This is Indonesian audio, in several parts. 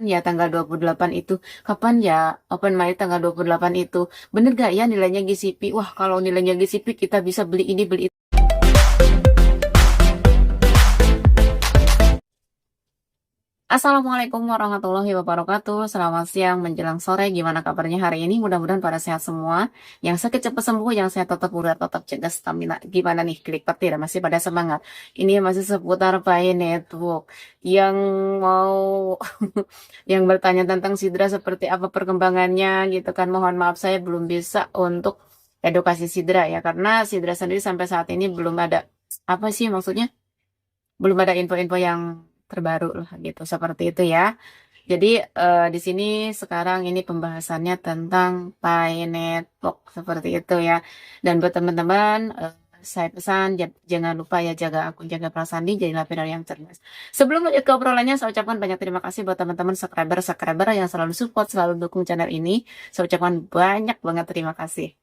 ya tanggal 28 itu? Kapan ya open mic tanggal 28 itu? Bener gak ya nilainya GCP? Wah, kalau nilainya GCP kita bisa beli ini beli itu. Assalamualaikum warahmatullahi wabarakatuh. Selamat siang menjelang sore. Gimana kabarnya hari ini? Mudah-mudahan pada sehat semua. Yang sakit cepat sembuh, yang sehat tetap muda, tetap jaga stamina. Gimana nih klik petir? Masih pada semangat? Ini masih seputar Pi Network. Yang mau yang bertanya tentang Sidra seperti apa perkembangannya gitu kan. Mohon maaf saya belum bisa untuk edukasi Sidra ya karena Sidra sendiri sampai saat ini belum ada apa sih maksudnya? Belum ada info-info yang terbaru lah gitu seperti itu ya. Jadi di sini sekarang ini pembahasannya tentang Pi Network seperti itu ya. Dan buat teman-teman saya pesan jangan lupa ya jaga akun, jaga perasaan diri, jadilah pintar yang cerdas. Sebelum lanjut ke obrolannya, saya ucapkan banyak terima kasih buat teman-teman subscriber yang selalu support, selalu dukung channel ini. Saya ucapkan banyak banget terima kasih.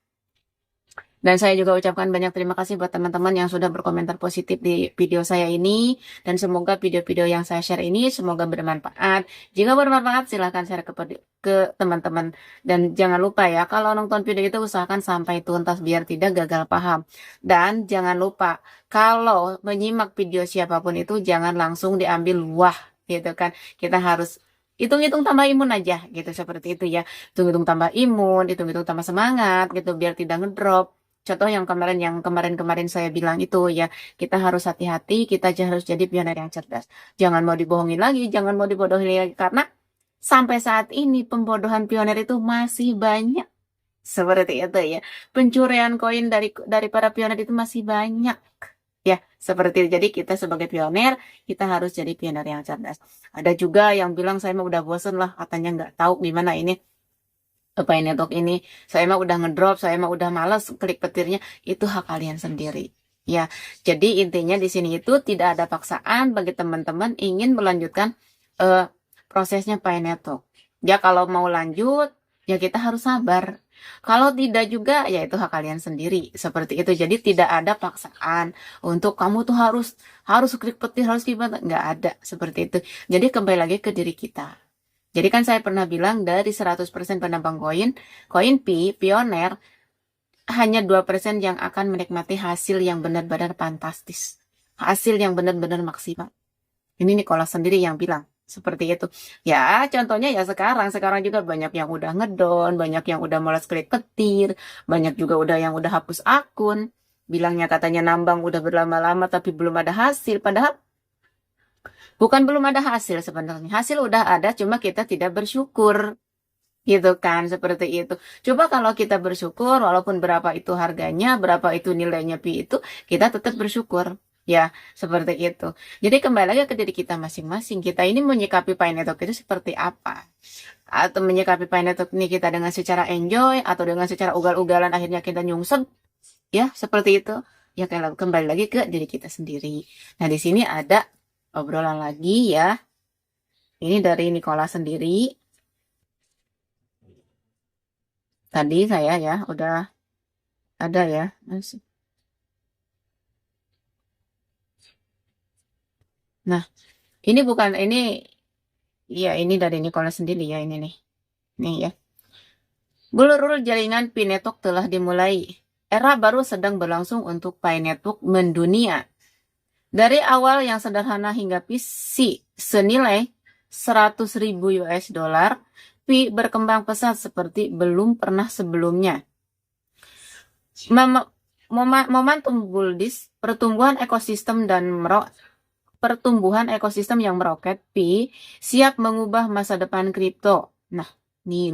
Dan saya juga ucapkan banyak terima kasih buat teman-teman yang sudah berkomentar positif di video saya ini. Dan semoga video-video yang saya share ini semoga bermanfaat. Jika bermanfaat silahkan share ke teman-teman. Dan jangan lupa ya, kalau nonton video itu usahakan sampai tuntas biar tidak gagal paham. Dan jangan lupa, kalau menyimak video siapapun itu jangan langsung diambil wah gitu kan. Kita harus hitung-hitung tambah imun aja gitu seperti itu ya. Hitung-hitung tambah imun, hitung-hitung tambah semangat gitu biar tidak ngedrop. Contoh yang kemarin-kemarin saya bilang itu ya, kita harus hati-hati, kita harus jadi pionir yang cerdas. Jangan mau dibohongin lagi, jangan mau dibodohin lagi, karena sampai saat ini pembodohan pionir itu masih banyak. Seperti itu ya. Pencurian koin dari para pionir itu masih banyak. Ya, seperti itu. Jadi kita sebagai pionir, kita harus jadi pionir yang cerdas. Ada juga yang bilang saya mah udah bosen lah, katanya nggak tahu gimana ini apa ini untuk ini, saya mah udah ngedrop, saya mah udah males klik petirnya. Itu hak kalian sendiri ya. Jadi intinya di sini itu tidak ada paksaan bagi teman-teman ingin melanjutkan prosesnya Pi Network ya. Kalau mau lanjut ya kita harus sabar, kalau tidak juga ya itu hak kalian sendiri seperti itu. Jadi tidak ada paksaan untuk kamu tuh harus klik petir, harus gimana, nggak ada seperti itu. Jadi kembali lagi ke diri kita. Jadi kan saya pernah bilang dari 100% penambang koin pioner, hanya 2% yang akan menikmati hasil yang benar-benar fantastis. Hasil yang benar-benar maksimal. Ini Nicholas sendiri yang bilang seperti itu. Ya contohnya ya sekarang juga banyak yang udah ngedon, banyak yang udah malas klik petir, banyak juga yang udah hapus akun. Bilangnya katanya nambang udah berlama-lama tapi belum ada hasil. Padahal bukan belum ada hasil sebenarnya. Hasil udah ada, cuma kita tidak bersyukur. Gitu kan, seperti itu. Coba kalau kita bersyukur, walaupun berapa itu harganya, berapa itu nilainya pi itu, kita tetap bersyukur. Ya, seperti itu. Jadi kembali lagi ke diri kita masing-masing. Kita ini menyikapi Pi Network itu seperti apa? Atau menyikapi Pi Network ini kita dengan secara enjoy, atau dengan secara ugal-ugalan akhirnya kita nyungsep. Ya, seperti itu. Ya, kembali lagi ke diri kita sendiri. Nah, di sini ada obrolan lagi ya. Ini dari Nicola sendiri. Tadi saya ya udah ada ya. Nah, ini bukan ini ya, ini dari Nicola sendiri ya, ini nih. Nih ya. Bulur jaringan Pi Network telah dimulai. Era baru sedang berlangsung untuk Pi Network mendunia. Dari awal yang sederhana hingga PC senilai 100.000 US dollar, Pi berkembang pesat seperti belum pernah sebelumnya. Momentum bullish, pertumbuhan ekosistem yang meroket, Pi siap mengubah masa depan kripto. Nah, ini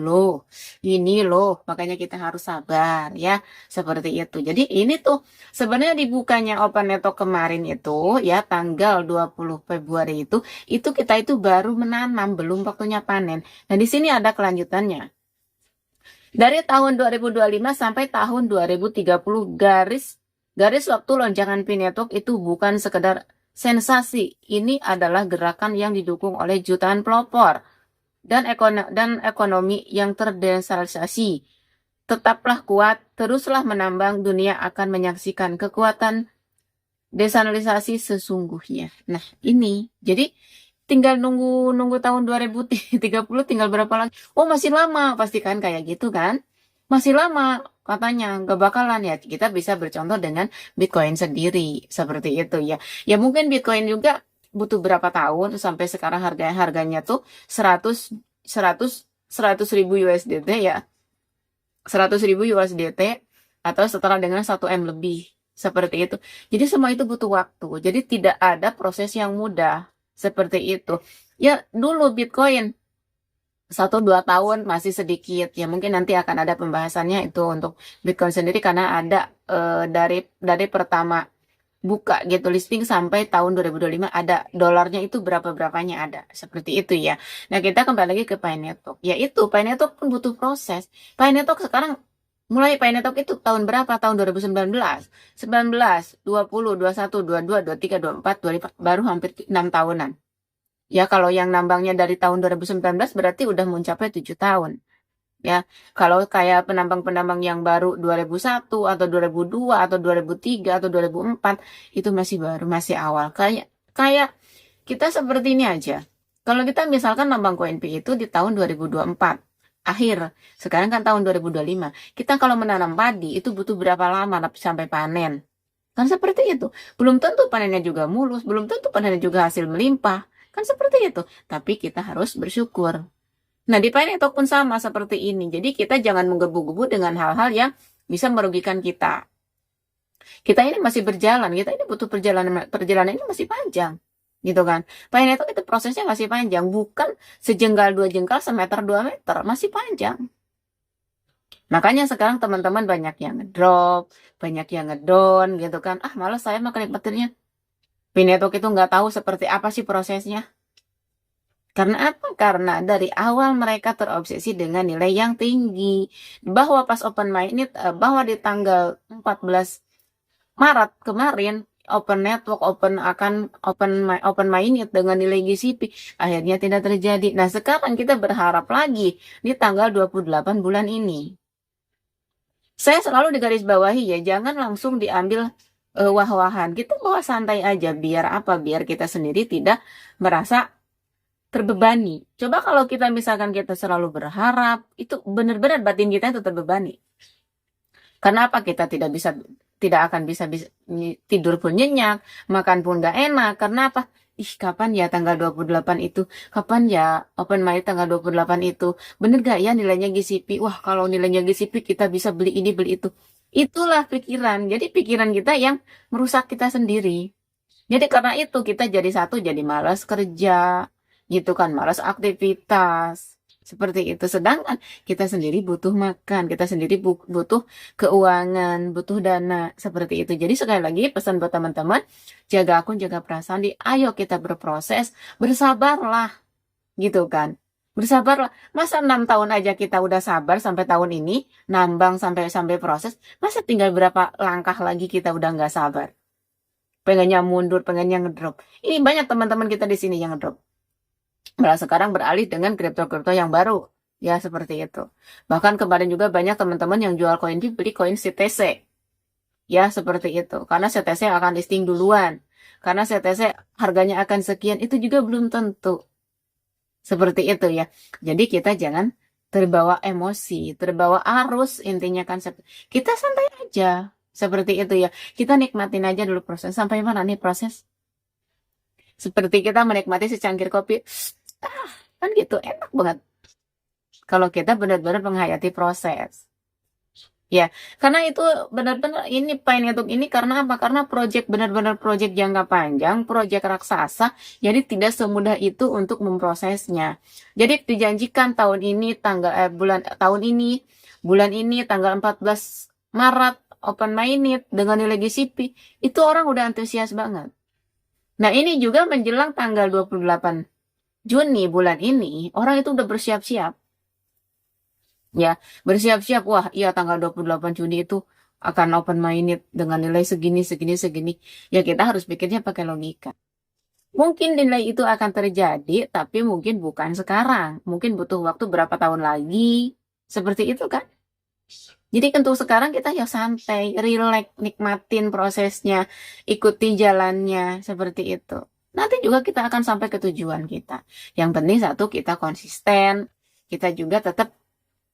loh, makanya kita harus sabar ya, seperti itu. Jadi ini tuh sebenarnya dibukanya Open Network kemarin itu ya, tanggal 20 Februari itu kita itu baru menanam, belum waktunya panen. Nah, di sini ada kelanjutannya. Dari tahun 2025 sampai tahun 2030, garis waktu lonjakan Pi Network itu bukan sekedar sensasi. Ini adalah gerakan yang didukung oleh jutaan pelopor dan ekonomi yang terdesentralisasi. Tetaplah kuat, teruslah menambang, dunia akan menyaksikan kekuatan desentralisasi sesungguhnya. Nah, ini jadi tinggal nunggu tahun 2030 tinggal berapa lagi? Oh, masih lama, pasti kan kayak gitu kan? Masih lama katanya, nggak bakalan ya. Kita bisa bercontoh dengan Bitcoin sendiri seperti itu ya. Ya mungkin Bitcoin juga butuh berapa tahun sampai sekarang harganya harganya tuh 100 100 100 ribu USDT ya. 100 ribu USDT atau setara dengan 1 M lebih. Seperti itu. Jadi semua itu butuh waktu. Jadi tidak ada proses yang mudah. Seperti itu. Ya dulu Bitcoin 1-2 tahun masih sedikit. Ya mungkin nanti akan ada pembahasannya itu untuk Bitcoin sendiri karena ada dari pertama buka gitu listing sampai tahun 2025 ada dolarnya itu berapa-berapanya ada. Seperti itu ya. Nah, kita kembali lagi ke Pi Network. Ya itu Pi Network pun butuh proses. Pi Network sekarang mulai Pi Network itu tahun berapa? Tahun 2019. 19, 20, 21, 22, 23, 24, 25 baru hampir 6 tahunan. Ya kalau yang nambangnya dari tahun 2019 berarti udah mencapai 7 tahun. Ya, kalau kayak penambang-penambang yang baru 2001 atau 2002 atau 2003 atau 2004 itu masih baru, masih awal. Kayak kayak kita seperti ini aja. Kalau kita misalkan nambang koin P itu di tahun 2024 akhir, sekarang kan tahun 2025. Kita kalau menanam padi itu butuh berapa lama sampai panen? Kan seperti itu. Belum tentu panennya juga mulus, belum tentu panennya juga hasil melimpah. Kan seperti itu. Tapi kita harus bersyukur. Nah, di Pineapple pun sama seperti ini. Jadi kita jangan menggebu-gebu dengan hal-hal yang bisa merugikan kita. Kita ini masih berjalan, kita ini butuh perjalanan ini masih panjang. Gitu kan. Pineapple itu prosesnya masih panjang, bukan sejengkal 2 jengkal, semeter 2 meter, masih panjang. Makanya sekarang teman-teman banyak yang ngedrop, banyak yang ngedown gitu kan. Ah, malas saya mah nikmatinnya. Pineapple itu nggak tahu seperti apa sih prosesnya. Karena apa? Karena dari awal mereka terobsesi dengan nilai yang tinggi. Bahwa pas open mainnet, bahwa di tanggal 14 Maret kemarin, open network, open mainnet dengan nilai GCP, akhirnya tidak terjadi. Nah, sekarang kita berharap lagi di tanggal 28 bulan ini. Saya selalu digarisbawahi ya, jangan langsung diambil wah-wahan. Kita bawa santai aja, biar apa? Biar kita sendiri tidak merasa terbebani. Coba kalau kita misalkan kita selalu berharap, itu benar-benar batin kita itu terbebani. Karena apa? Kita tidak akan bisa tidur pun nyenyak, makan pun gak enak. Karena apa? Ih, kapan ya tanggal 28 itu? Kapan ya open mic tanggal 28 itu? Bener gak ya nilainya GCP? Wah, kalau nilainya GCP kita bisa beli ini, beli itu. Itulah pikiran. Jadi pikiran kita yang merusak kita sendiri. Jadi karena itu kita jadi jadi malas kerja, gitu kan, malas aktivitas seperti itu. Sedangkan kita sendiri butuh makan, kita sendiri butuh keuangan, butuh dana seperti itu. Jadi sekali lagi pesan buat teman-teman, jaga akun, jaga perasaan, ayo kita berproses, bersabarlah gitu kan. Bersabarlah. Masa 6 tahun aja kita udah sabar sampai tahun ini, nambang sampai proses, masa tinggal berapa langkah lagi kita udah nggak sabar? Pengennya mundur, pengennya ngedrop. Ini banyak teman-teman kita di sini yang ngedrop. Malah sekarang beralih dengan kripto-kripto yang baru. Ya, seperti itu. Bahkan kemarin juga banyak teman-teman yang jual koin beli koin CTC. Ya, seperti itu. Karena CTC akan listing duluan. Karena CTC harganya akan sekian, itu juga belum tentu. Seperti itu ya. Jadi kita jangan terbawa emosi, terbawa arus, intinya kan kita santai aja. Seperti itu ya. Kita nikmatin aja dulu proses. Sampai mana nih proses? Seperti kita menikmati secangkir kopi. Kan gitu, enak banget. Kalau kita benar-benar menghayati proses. Ya, karena itu benar-benar ini Pineapple ini karena apa? Karena benar-benar project jangka panjang, project raksasa, jadi tidak semudah itu untuk memprosesnya. Jadi dijanjikan bulan ini tanggal 14 Maret open mainnet dengan nilai GCP, itu orang udah antusias banget. Nah, ini juga menjelang tanggal 28 Juni bulan ini, orang itu udah bersiap-siap. Ya, bersiap-siap. Wah, iya tanggal 28 Juni itu akan open mainnet dengan nilai segini, segini, segini. Ya, kita harus pikirnya pakai logika. Mungkin nilai itu akan terjadi, tapi mungkin bukan sekarang. Mungkin butuh waktu berapa tahun lagi. Seperti itu kan? Jadi untuk sekarang kita ya santai, relax, nikmatin prosesnya, ikuti jalannya, seperti itu. nanti juga kita akan sampai ke tujuan kita. Yang penting satu, kita konsisten, kita juga tetap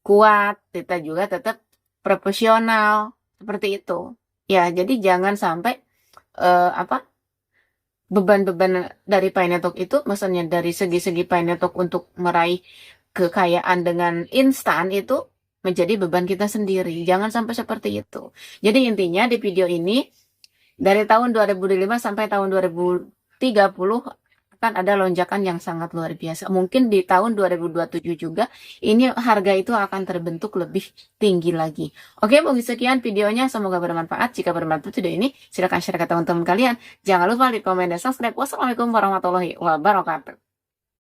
kuat, kita juga tetap profesional, seperti itu. Ya, jadi jangan sampai beban-beban dari Pi Network itu, maksudnya dari segi-segi Pi Network untuk meraih kekayaan dengan instan itu menjadi beban kita sendiri. Jangan sampai seperti itu. Jadi intinya di video ini dari tahun 2005 sampai tahun 2030 akan ada lonjakan yang sangat luar biasa. Mungkin di tahun 2027 juga ini harga itu akan terbentuk lebih tinggi lagi. Oke, mungkin sekian videonya. Semoga bermanfaat. Jika bermanfaat video ini, silakan share ke teman-teman kalian. Jangan lupa like, komen, dan subscribe. Wassalamualaikum warahmatullahi wabarakatuh.